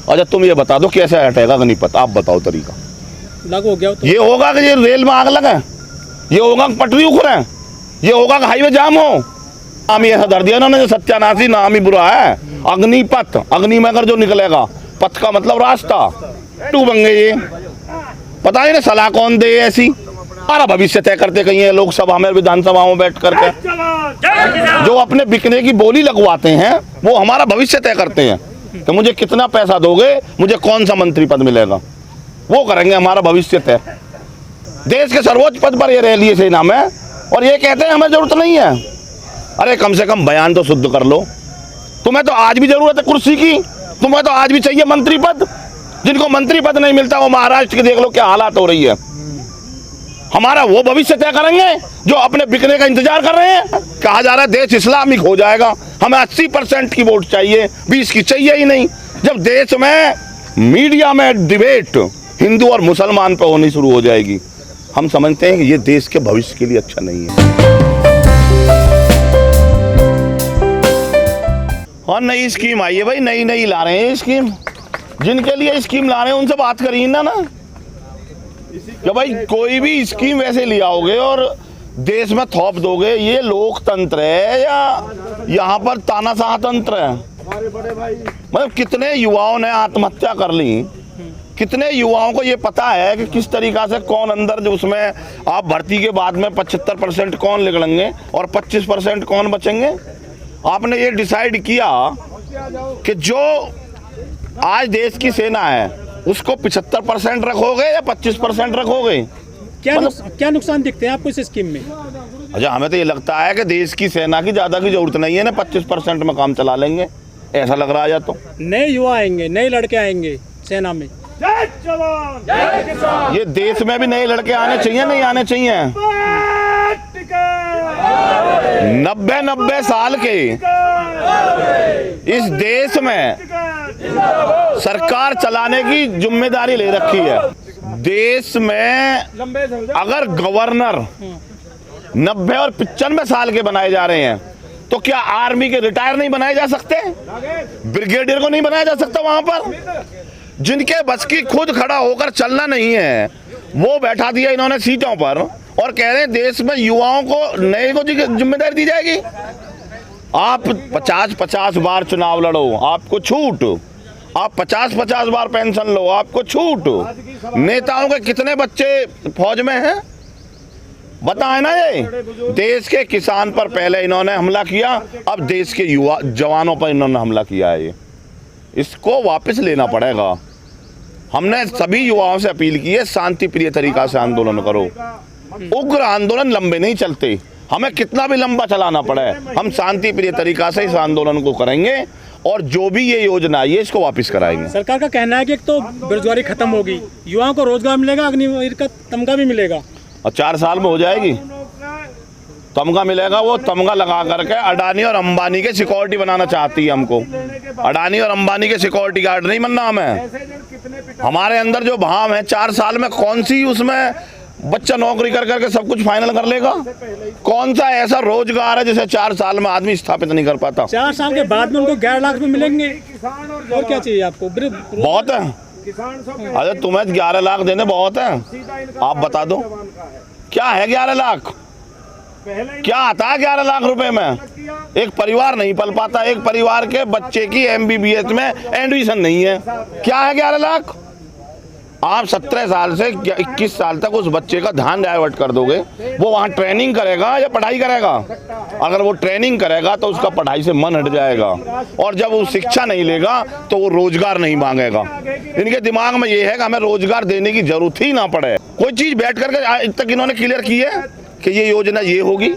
अच्छा तुम ये बता दो कैसे हटेगा अग्निपथ, आप बताओ तरीका। लागू हो गया तो ये होगा कि ये रेल में आग लगे, ये होगा कि पटरी उखड़े, ये होगा कि हाईवे जाम हो। नाम ही ऐसा धर दिया इन्होंने, जो सत्यानाशी नाम ही बुरा है। अग्निपथ, अग्नि में अगर जो निकलेगा, पथ का मतलब रास्ता, टू बन गए ये। पता ही ना सलाह कौन दे ऐसी, हमारा भविष्य तय करते कहीं है लोकसभा में विधानसभा में बैठ करके। जो अपने बिकने की बोली लगवाते हैं वो हमारा भविष्य तय करते हैं कि मुझे कितना पैसा दोगे, मुझे कौन सा मंत्री पद मिलेगा, वो करेंगे हमारा भविष्य तय। देश के सर्वोच्च पद पर ये रह लिए सेना में और ये कहते हैं हमें जरूरत नहीं है। अरे कम से कम बयान तो शुद्ध कर लो। तुम्हें तो आज भी जरूरत है कुर्सी की, तुम्हें तो आज भी चाहिए मंत्री पद। जिनको मंत्री पद नहीं मिलता वो महाराष्ट्र के देख लो क्या हालात हो रही है। हमारा वो भविष्य तय करेंगे जो अपने बिकने का इंतजार कर रहे हैं। कहा जा रहा है देश इस्लामिक हो जाएगा, हमें 80% की वोट चाहिए, 20 की चाहिए ही नहीं। जब देश में मीडिया में डिबेट हिंदू और मुसलमान पे होनी शुरू हो जाएगी, हम समझते हैं कि ये देश के भविष्य के लिए अच्छा नहीं है। और नई स्कीम आई है भाई, नई नई ला रहे हैं स्कीम। जिनके लिए स्कीम ला रहे हैं उनसे बात करिए ना कि भाई कोई भी स्कीम वैसे ले आओगे और देश में थोप दोगे, ये लोकतंत्र है या यहाँ पर तानाशाह तंत्र है? मतलब कितने युवाओं ने आत्महत्या कर ली, कितने युवाओं को ये पता है कि किस तरीका से कौन अंदर जो उसमें आप भर्ती के बाद में 75% कौन निकलेंगे और 25% कौन बचेंगे। आपने ये डिसाइड किया कि जो आज देश की सेना है उसको 75% रखोगे या 25% रखोगे? क्या नुकसान दिखते हैं आपको इस स्कीम में? अच्छा हमें तो ये लगता है कि देश की सेना की ज्यादा की जरूरत नहीं है ना, 25% में काम चला लेंगे, ऐसा लग रहा है। तो नए युवा आएंगे, नए लड़के आएंगे सेना में। जय जवान जय किसान। ये देश में भी नए लड़के आने चाहिए, नहीं आने चाहिए? 90 साल के इस देश में सरकार चलाने की जिम्मेदारी ले रखी है। देश में अगर गवर्नर 90 और 95 साल के बनाए जा रहे हैं तो क्या आर्मी के रिटायर नहीं बनाए जा सकते? ब्रिगेडियर को नहीं बनाया जा सकता? वहां पर जिनके बस की खुद खड़ा होकर चलना नहीं है वो बैठा दिया इन्होंने सीटों पर और कह रहे हैं देश में युवाओं को नए को जिम्मेदारी दी जाएगी। आप 50-50 बार चुनाव लड़ो आपको छूट, आप 50-50 बार पेंशन लो आपको छूट। नेताओं के कितने बच्चे फौज में हैं बताए ना। ये देश के किसान पर पहले इन्होंने हमला किया, अब देश के युवा जवानों पर इन्होंने हमला किया है। इसको वापस लेना पड़ेगा। हमने सभी युवाओं से अपील की है शांति प्रिय तरीका से आंदोलन करो। उग्र आंदोलन लंबे नहीं चलते, हमें कितना भी लंबा चलाना पड़े हम शांति प्रिय तरीका से इस आंदोलन को करेंगे और जो भी ये योजना है इसको वापस कराएंगे। सरकार का कहना है कि एक तो बेरोजगारी खत्म होगी, युवाओं को रोजगार मिलेगा, अग्निवीर का तमगा भी मिलेगा और 4 साल में हो जाएगी। तमगा मिलेगा, वो तमगा लगा करके अडानी और अंबानी के सिक्योरिटी बनाना चाहती है हमको। अडानी और अंबानी के सिक्योरिटी गार्ड नहीं बनना हमें। हमारे अंदर जो भाव है 4 साल में कौन सी उसमें बच्चा नौकरी कर करके सब कुछ फाइनल कर लेगा? कौन सा ऐसा रोजगार है जिसे 4 साल में आदमी स्थापित नहीं कर पाता? 4 साल के बाद में उनको 11 लाख में मिलेंगे और क्या चाहिए आपको? बहुत है। अरे तुम्हें 11 लाख देने बहुत है, आप बता दो क्या है 11 लाख? क्या आता है 11 लाख रुपए में? एक परिवार नहीं पल पाता, एक परिवार के बच्चे की MBBS में एडमिशन नहीं है, क्या है 11 लाख? आप 17 साल से 21 साल तक उस बच्चे का ध्यान डाइवर्ट कर दोगे, वो वहाँ ट्रेनिंग करेगा या पढ़ाई करेगा? अगर वो ट्रेनिंग करेगा तो उसका पढ़ाई से मन हट जाएगा और जब वो शिक्षा नहीं लेगा तो वो रोजगार नहीं मांगेगा। इनके दिमाग में ये है कि हमें रोजगार देने की जरूरत ही ना पड़े। कोई चीज बैठ करके आज तक इन्होंने क्लियर की है कि ये योजना ये होगी,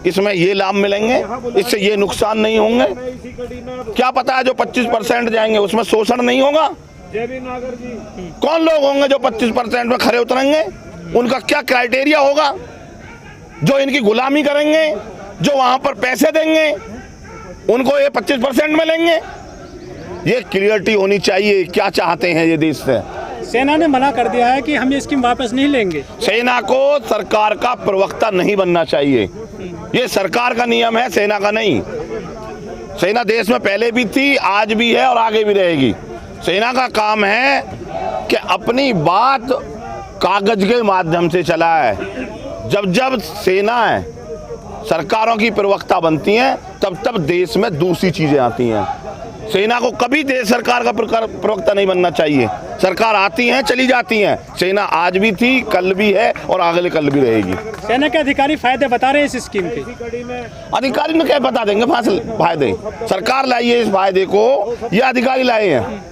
इसमें ये लाभ मिलेंगे, इससे ये नुकसान नहीं होंगे? क्या पता है जो 25% जाएंगे उसमें शोषण नहीं होगा? कौन लोग होंगे जो 25% में खरे उतरेंगे? उनका क्या क्राइटेरिया होगा जो इनकी गुलामी करेंगे, जो वहां पर पैसे देंगे उनको ये 25% मिलेंगे? ये क्लियरिटी होनी चाहिए, क्या चाहते हैं ये देश से। सेना ने मना कर दिया है कि हम ये स्कीम वापस नहीं लेंगे। सेना को सरकार का प्रवक्ता नहीं बनना चाहिए, ये सरकार का नियम है, सेना का नहीं। सेना देश में पहले भी थी, आज भी है और आगे भी रहेगी। सेना का काम है कि अपनी बात कागज के माध्यम से चलाए। जब जब सेनाएं सरकारों की प्रवक्ता बनती हैं तब तब देश में दूसरी चीजें आती हैं। सेना को कभी देश सरकार का प्रवक्ता नहीं बनना चाहिए। सरकार आती हैं चली जाती हैं, सेना आज भी थी, कल भी है और अगले कल भी रहेगी। सेना के अधिकारी फायदे बता रहे हैं इस स्कीम के। अधिकारी ने क्या बता देंगे फायदे? सरकार लाई है इस फायदे को, ये अधिकारी लाए हैं।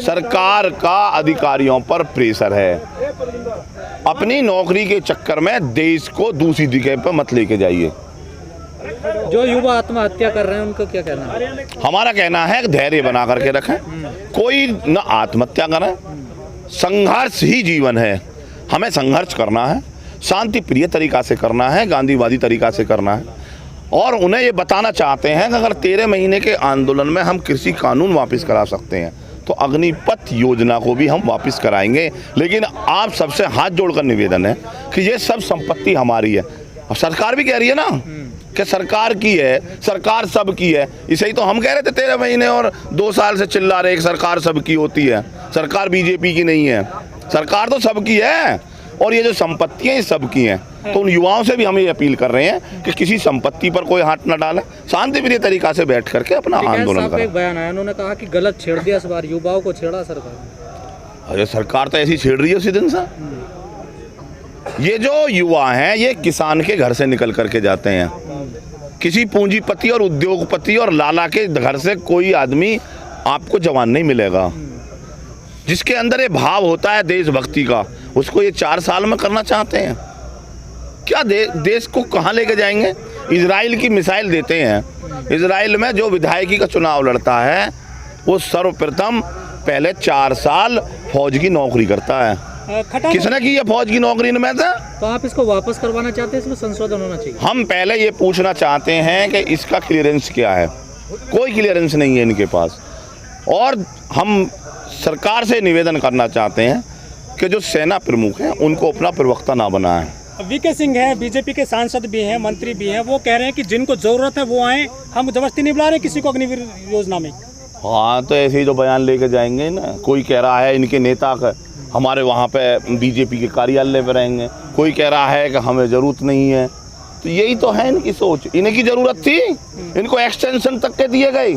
सरकार का अधिकारियों पर प्रेशर है। अपनी नौकरी के चक्कर में देश को दूसरी जगह पर मत लेके जाइए। जो युवा आत्महत्या कर रहे हैं उनको क्या कहना है? हमारा कहना है कि धैर्य बना करके रखें, कोई न आत्महत्या करें। संघर्ष ही जीवन है, हमें संघर्ष करना है, शांति प्रिय तरीका से करना है, गांधीवादी तरीका से करना है। और उन्हें ये बताना चाहते हैं कि अगर 13 महीने के आंदोलन में हम कृषि कानून वापस करा सकते हैं तो अग्निपथ योजना को भी हम वापस कराएंगे। लेकिन आप सबसे हाथ जोड़कर निवेदन है कि ये सब संपत्ति हमारी है। और सरकार भी कह रही है ना कि सरकार की है, सरकार सबकी है। इसे ही तो हम कह रहे थे 13 महीने और 2 साल से चिल्ला रहे कि सरकार सबकी होती है। सरकार बीजेपी की नहीं है, सरकार तो सबकी है और ये जो संपत्ति है ये सबकी हैं। तो उन युवाओं से भी हम ये अपील कर रहे हैं कि किसी संपत्ति पर कोई हाथ न डालें, शांतिप्रिय तरीका से बैठ करके अपना आंदोलन करें। एक बयान आया, उन्होंने कहा कि गलत छेड़ दिया इस बार, युवाओं को छेड़ा सरकार। अरे सरकार तो ऐसी छेड़ रही है उसी दिन से। ये जो युवा हैं ये किसान के घर से निकल करके जाते हैं। किसी पूंजीपति और उद्योगपति और लाला के घर से कोई आदमी आपको जवान नहीं मिलेगा। जिसके अंदर ये भाव होता है देशभक्ति का, उसको ये 4 साल में करना चाहते हैं। क्या देश को कहाँ लेके जाएंगे? इजराइल की मिसाइल देते हैं। इजराइल में जो विधायकी का चुनाव लड़ता है वो सर्वप्रथम पहले 4 साल फौज की नौकरी करता है। किसने की है फौज की नौकरी में से? तो आप इसको वापस करवाना चाहते हैं, इसमें संशोधन होना चाहिए? हम पहले ये पूछना चाहते हैं कि इसका क्लियरेंस क्या है। कोई क्लियरेंस नहीं है इनके पास। और हम सरकार से निवेदन करना चाहते हैं कि जो सेना प्रमुख हैं उनको अपना प्रवक्ता ना बनाएं। वीके सिंह है, बीजेपी के सांसद भी हैं, मंत्री भी हैं, वो कह रहे हैं कि जिनको जरूरत है वो आए, हम जबरदस्ती नहीं बुला रहे किसी को अग्निवीर योजना में। हाँ, तो ऐसे ही जो बयान लेके जाएंगे ना। कोई कह रहा है इनके नेता का हमारे वहाँ पे बीजेपी के कार्यालय पे रहेंगे, कोई कह रहा है कि हमें ज़रूरत नहीं है। तो यही तो है इनकी सोच। इनकी ज़रूरत थी, इनको एक्सटेंशन तक के दिए गए।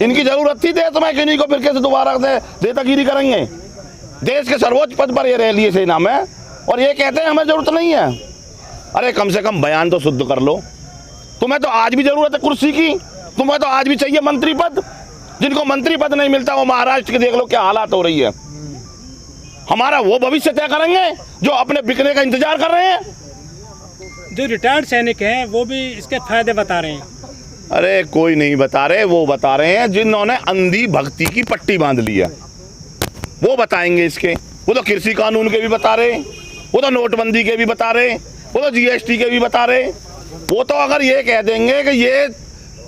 इनकी ज़रूरत थी तो मैं किन्हीं को फिर कैसे दोबारा से देतागिरी करेंगे? देश के सर्वोच्च पद पर ये रह लिए सेना में और ये कहते हैं हमें ज़रूरत नहीं है। अरे कम से कम बयान तो शुद्ध कर लो। तुम्हें तो आज भी ज़रूरत है कुर्सी की, तुम्हें तो आज भी चाहिए मंत्री पद। जिनको मंत्री पद नहीं मिलता वो महाराष्ट्र के देख लो क्या हालात हो रही है। हमारा वो भविष्य तय करेंगे जो अपने बिकने का इंतजार कर रहे हैं। जो रिटायर्ड सैनिक हैं वो भी इसके फायदे बता रहे हैं। अरे कोई नहीं बता रहे, वो बता रहे हैं जिन्होंने अंधी भक्ति की पट्टी बांध ली है, वो बताएंगे इसके। वो तो कृषि कानून के भी बता रहे, वो तो नोटबंदी के भी बता रहे, वो तो जीएसटी के भी बता रहे। वो तो अगर ये कह देंगे कि ये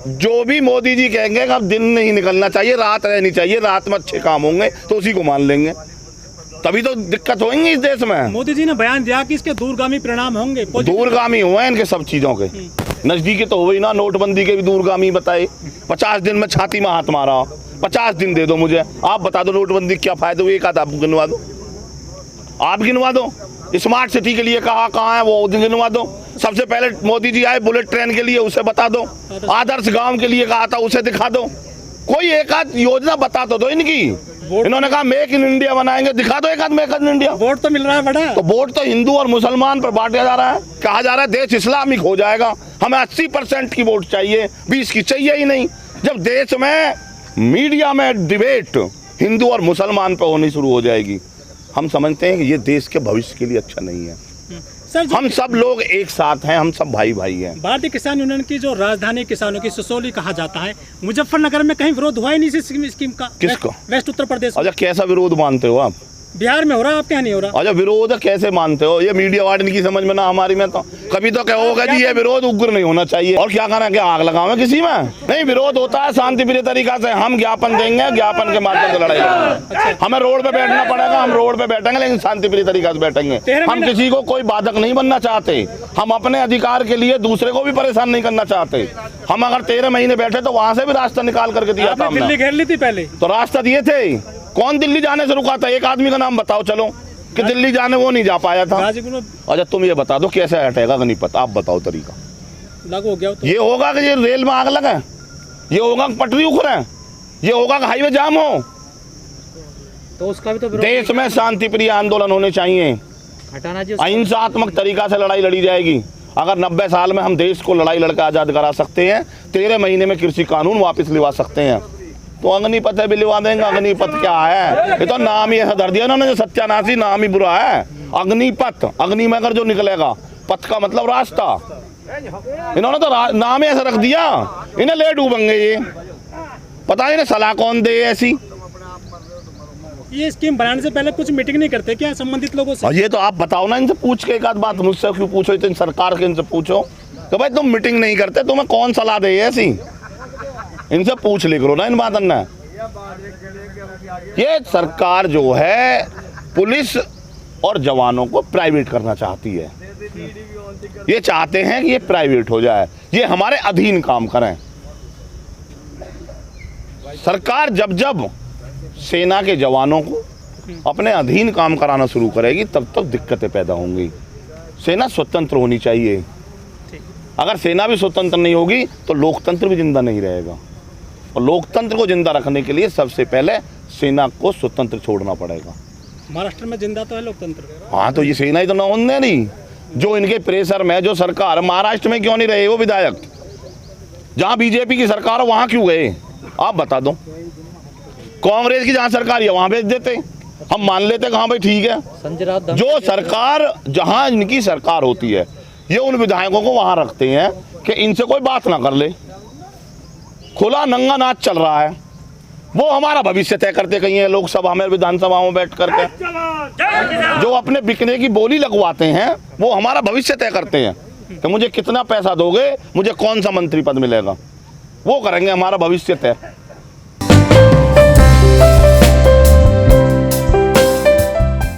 जो भी मोदी जी कहेंगे कि अब दिन नहीं निकलना चाहिए, रात रहनी चाहिए, रात में अच्छे काम होंगे, तो उसी को मान लेंगे। तभी तो दिक्कत होंगी इस देश में। मोदी जी ने बयान दिया कि इसके दूरगामी परिणाम होंगे। दूरगामी हुए हैं इनके सब चीज़ों के। नज़दीकी तो हुई ना, नोटबंदी के भी दूरगामी बताए। 50 दिन में छाती में हाथ मारा। 50 दिन दे दो मुझे, आप बता दो नोटबंदी क्या फायदे हुए। एक आध आप गिनवा दो, आप गिनवा दो। स्मार्ट सिटी के लिए कहाँ है वो गिनवा दो। सबसे पहले मोदी जी आए बुलेट ट्रेन के लिए, उसे बता दो। आदर्श गाँव के लिए कहा था, उसे दिखा दो। कोई एक आध योजना बता तो दो इनकी। इन्होंने कहा मेक इन इंडिया बनाएंगे, दिखा दो एक आध मेक इन इंडिया। वोट तो मिल रहा है बड़ा, तो वोट तो हिंदू और मुसलमान पर बांटा जा रहा है। कहा जा रहा है देश इस्लामिक हो जाएगा, हमें 80% की वोट चाहिए, 20 की चाहिए ही नहीं। जब देश में मीडिया में डिबेट हिंदू और मुसलमान पर होनी शुरू हो जाएगी, हम समझते हैं कि ये देश के भविष्य के लिए अच्छा नहीं है। सर हम सब लोग एक साथ हैं, हम सब भाई भाई हैं। भारतीय किसान यूनियन की जो राजधानी किसानों की सिसोली कहा जाता है, मुजफ्फरनगर में कहीं विरोध हुआ ही नहीं इस स्कीम का? किसका? वेस्ट उत्तर प्रदेश। अच्छा, कैसा विरोध मानते हो आप? बिहार में हो रहा है, आपके यहाँ नहीं हो रहा? अच्छा, विरोध कैसे मानते हो? ये मीडिया वार्डन की समझ में ना हमारी में तो कभी तो कहोगे जी ये विरोध उग्र नहीं होना चाहिए, और क्या करना, क्या आग लगाओ किसी में? नहीं, विरोध होता है शांतिप्रिय तरीका से, हम ज्ञापन देंगे, ज्ञापन के माध्यम से लड़ाई लड़ेंगे। हमें रोड पे बैठना पड़ेगा, हम रोड पे बैठेंगे, लेकिन शांतिप्रिय तरीका से बैठेंगे। हम किसी को कोई बाधक नहीं बनना चाहते, हम अपने अधिकार के लिए दूसरे को भी परेशान नहीं करना चाहते। हम अगर 13 महीने बैठे तो वहां से भी रास्ता निकाल करके दिया था हमने। दिल्ली घेर ली थी पहले तो रास्ता दिए थे, कौन दिल्ली जाने से रुका था? एक आदमी का नाम बताओ चलो कि दिल्ली जाने वो नहीं जा पाया था। गाजीपुर में अच्छा, तुम ये बता दो कैसे हटेगा अग्निपथ, आप बताओ तरीका। लागू हो गया तो ये होगा कि ये रेल में आग लगे, ये होगा कि पटरी उखड़े, ये होगा कि हाईवे जाम हो? तो उसका भी तो देश में शांतिप्रिय आंदोलन होने चाहिए, हटाना जी। अहिंसात्मक तरीका से लड़ाई लड़ी जाएगी। अगर 90 साल में हम देश को लड़ाई लड़कर आजाद करा सकते हैं, 13 महीने में कृषि कानून वापस लिवा सकते हैं, तो अग्निपथ है भी लिवा देंगे। अग्निपथ क्या है? ये तो नाम ही ऐसा धर दिया इन्होंने, जो सत्यानाशी नाम ही बुरा है। अग्निपथ, अग्नि में अगर जो निकलेगा, पथ का मतलब रास्ता, इन्होंने तो नाम ही ऐसा रख दिया, इन्हें ले डूबेंगे ये। पता नहीं सलाह कौन दे ऐसी। ये स्कीम बनाने से पहले कुछ मीटिंग नहीं करते क्या संबंधित लोगों से? और ये तो आप बताओ ना इनसे पूछ के, एक आध बात मुझसे क्यों पूछो, तो सरकार के इनसे पूछो तो भाई तुम मीटिंग नहीं करते, तुम्हें कौन सलाह दे ऐसी? इनसे पूछ ले करो ना इन बातों ने। ये सरकार जो है पुलिस और जवानों को प्राइवेट करना चाहती है। ये चाहते हैं कि ये प्राइवेट हो जाए, ये हमारे अधीन काम करें। सरकार जब जब सेना के जवानों को अपने अधीन काम कराना शुरू करेगी, तब तक दिक्कतें पैदा होंगी। सेना स्वतंत्र होनी चाहिए। अगर सेना भी स्वतंत्र नहीं होगी तो लोकतंत्र भी जिंदा नहीं रहेगा, और लोकतंत्र को जिंदा रखने के लिए सबसे पहले सेना को स्वतंत्र छोड़ना पड़ेगा। महाराष्ट्र में जिंदा तो है लोकतंत्र। हाँ, तो ये सेना ही तो ना होने नहीं, जो इनके प्रेशर में जो सरकार, महाराष्ट्र में क्यों नहीं रहे वो विधायक? जहाँ बीजेपी की सरकार है वहाँ क्यों गए? आप बता दो। कांग्रेस की जहाँ सरकार है वहाँ भेज देते, हम मान लेते कि हाँ भाई ठीक है। संजय राउत जो सरकार, जहाँ इनकी सरकार होती है, ये उन विधायकों को वहाँ रखते हैं कि इनसे कोई बात ना कर ले। खुला नंगा नाच चल रहा है, वो हमारा भविष्य तय करते कहीं है लोकसभा में, विधानसभा में बैठ करके। जो अपने बिकने की बोली लगवाते हैं वो हमारा भविष्य तय करते हैं कि मुझे कितना पैसा दोगे, मुझे कौन सा मंत्री पद मिलेगा, वो करेंगे हमारा भविष्य तय।